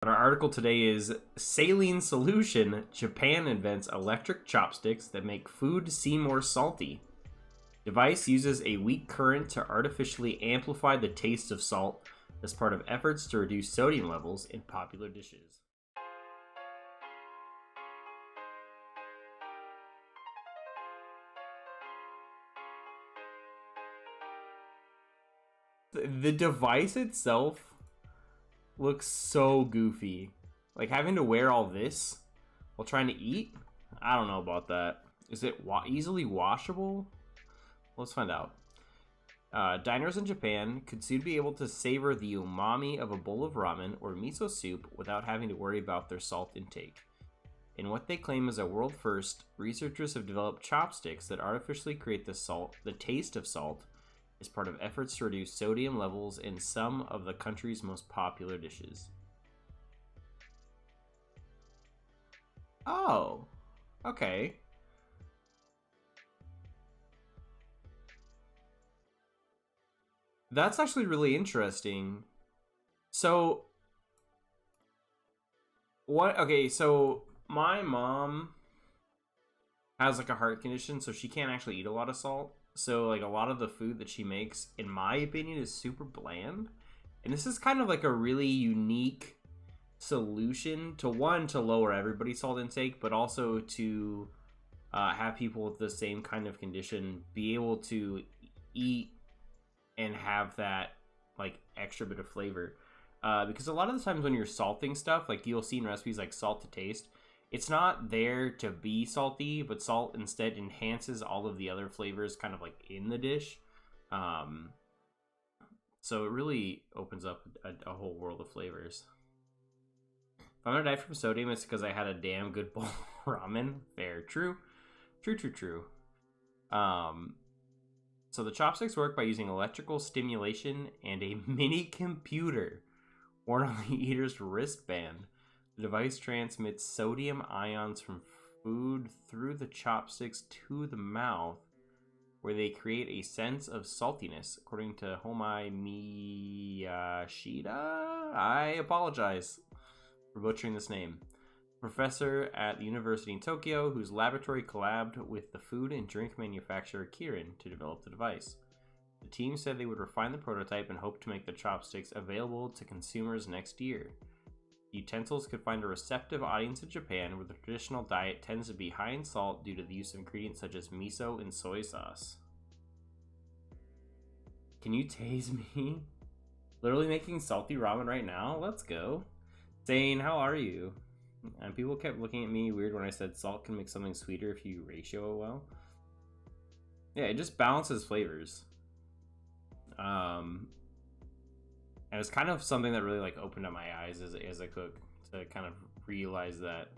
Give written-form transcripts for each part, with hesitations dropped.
Our article today is Saline Solution. Japan invents electric chopsticks that make food seem more salty. Device uses a weak current to artificially amplify the taste of salt as part of efforts to reduce sodium levels in popular dishes. The device itself looks so goofy. Like having to wear all this while trying to eat? I don't know about that. Is it easily washable? Let's find out. Diners in Japan could soon be able to savor the umami of a bowl of ramen or miso soup without having to worry about their salt intake. In what they claim is a world first, researchers have developed chopsticks that artificially create the taste of salt, as part of efforts to reduce sodium levels in some of the country's most popular dishes. Oh, okay. That's actually really interesting. So, what? Okay, so my mom has like a heart condition, so she can't actually eat a lot of salt. So, like, a lot of the food that she makes, in my opinion, is super bland. And this is kind of like a really unique solution to one, to lower everybody's salt intake, but also to have people with the same kind of condition be able to eat and have that like extra bit of flavor. Because a lot of the times when you're salting stuff, like you'll see in recipes like salt to taste, it's not there to be salty, but salt instead enhances all of the other flavors kind of like in the dish. Um, so it really opens up a whole world of flavors. If I'm gonna die from sodium, it's because I had a damn good bowl of ramen. Fair, true, true, true, true. Um, so the chopsticks work by using electrical stimulation and a mini computer worn on the eater's wristband. The device transmits sodium ions from food through the chopsticks to the mouth, where they create a sense of saltiness, according to Homai Miyashita. I apologize for butchering this name. Professor at the university in Tokyo, whose laboratory collabed with the food and drink manufacturer Kirin to develop the device. The team said they would refine the prototype and hope to make the chopsticks available to consumers next year. The utensils could find a receptive audience in Japan, where the traditional diet tends to be high in salt due to the use of ingredients such as miso and soy sauce. Can you tase me? Literally making salty ramen right now? Let's go. Zane, how are you? And people kept looking at me weird when I said salt can make something sweeter if you ratio it well. Yeah, it just balances flavors. And it's kind of something that really like opened up my eyes as I cook, to kind of realize that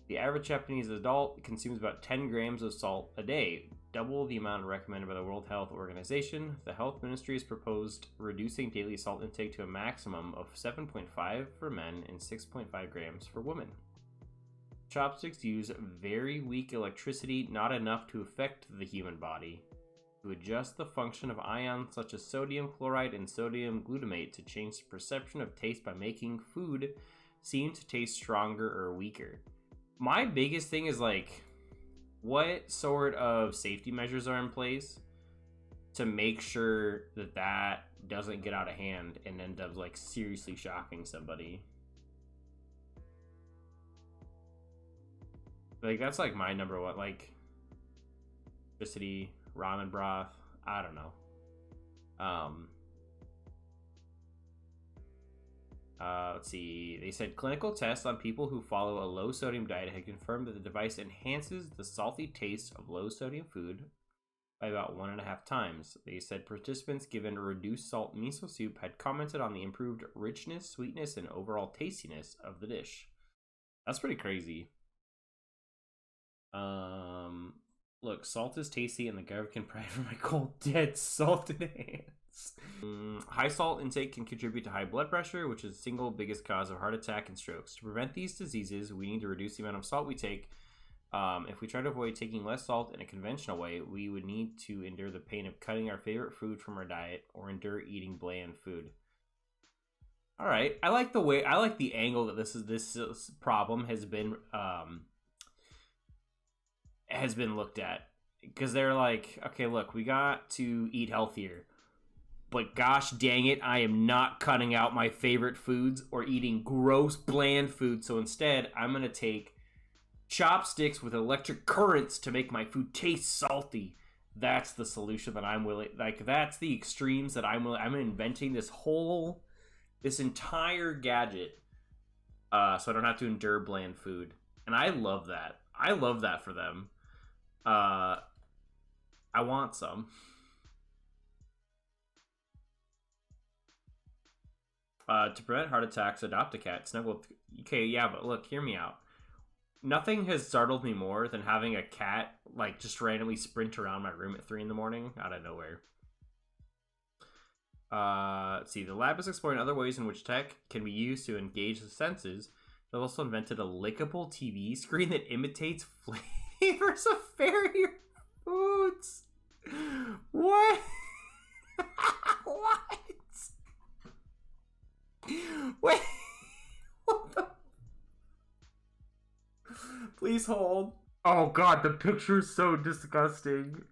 the average Japanese adult consumes about 10 grams of salt a day, double the amount recommended by the World Health Organization. The health ministry has proposed reducing daily salt intake to a maximum of 7.5 for men and 6.5 grams for women. Chopsticks use very weak electricity, not enough to affect the human body, to adjust the function of ions such as sodium chloride and sodium glutamate to change the perception of taste by making food seem to taste stronger or weaker. My biggest thing is like, what sort of safety measures are in place to make sure that that doesn't get out of hand and end up like seriously shocking somebody? Like, that's like my number one, like, electricity, ramen broth, I don't know. Let's see. They said clinical tests on people who follow a low sodium diet had confirmed that the device enhances the salty taste of low sodium food by about 1.5 times. They said participants given reduced salt miso soup had commented on the improved richness, sweetness, and overall tastiness of the dish. That's pretty crazy. Look, salt is tasty, and the government can provide for my cold, dead, salted hands. High salt intake can contribute to high blood pressure, which is the single biggest cause of heart attack and strokes. To prevent these diseases, we need to reduce the amount of salt we take. If we try to avoid taking less salt in a conventional way, we would need to endure the pain of cutting our favorite food from our diet or endure eating bland food. All right. I like the way. I like the angle that this problem has been looked at, because they're like, okay, look, we got to eat healthier, but gosh dang it, I am not cutting out my favorite foods or eating gross bland food. So instead, I'm gonna take chopsticks with electric currents to make my food taste salty. That's the solution that I'm willing. Like, that's the extremes that I'm inventing this entire gadget, so I don't have to endure bland food, and I love that. I love that for them. I want some. To prevent heart attacks, adopt a cat. Snuggle. Okay, yeah, but look, hear me out. Nothing has startled me more than having a cat like just randomly sprint around my room at 3 in the morning out of nowhere. Let's see. The lab is exploring other ways in which tech can be used to engage the senses. They've also invented a lickable TV screen that imitates flavors of fairy foods. What? What? Wait. What the? Please hold. Oh god, the picture is so disgusting.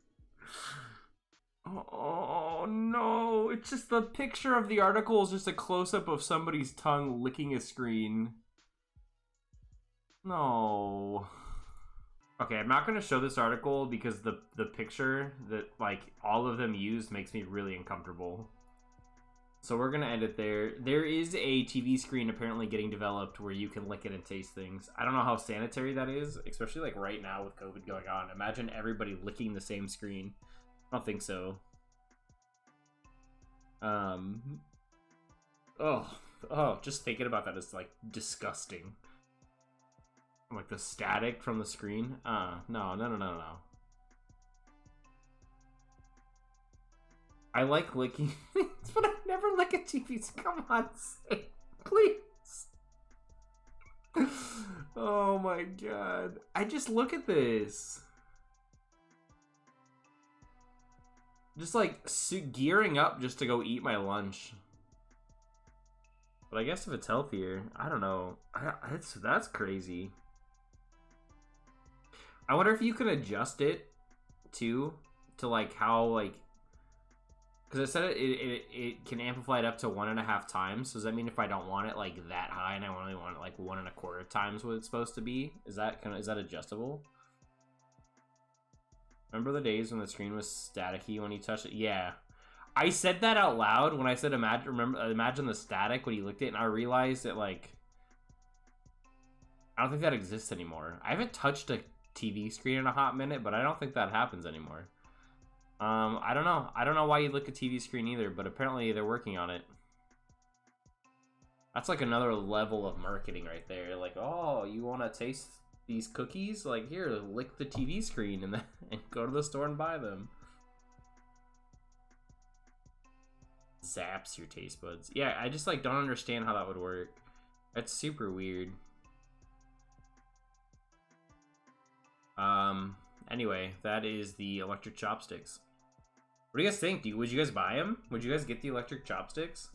Oh no, it's just the picture of the article is just a close up of somebody's tongue licking a screen. No. Okay, I'm not going to show this article because the picture that like all of them used makes me really uncomfortable. So we're going to end it there. There is a TV screen apparently getting developed where you can lick it and taste things. I don't know how sanitary that is, especially like right now with COVID going on. Imagine everybody licking the same screen. I don't think so. Just thinking about that is like disgusting. Like the static from the screen. No. I like licking things, but I never lick a TV. Come on, say, please. Oh my god. I just look at this. Just like gearing up just to go eat my lunch. But I guess if it's healthier, I don't know. That's crazy. I wonder if you can adjust it too to like how like, because it said it can amplify it up to 1.5 times. So does that mean if I don't want it like that high and I only want it like 1.25 times what it's supposed to be? Is that adjustable? Remember the days when the screen was staticky when you touched it? Yeah, I said that out loud when I said imagine the static when you looked at it, and I realized that like I don't think that exists anymore. I haven't touched a TV screen in a hot minute, but I don't think that happens anymore. I don't know. I don't know why you look at TV screen either, but apparently they're working on it. That's like another level of marketing right there. Like, oh, you want to taste these cookies? Like, here, lick the TV screen and then and go to the store and buy them. Zaps your taste buds. Yeah, I just like don't understand how that would work. That's super weird. Anyway, that is the electric chopsticks. What do you guys think? Would you guys buy them? Would you guys get the electric chopsticks?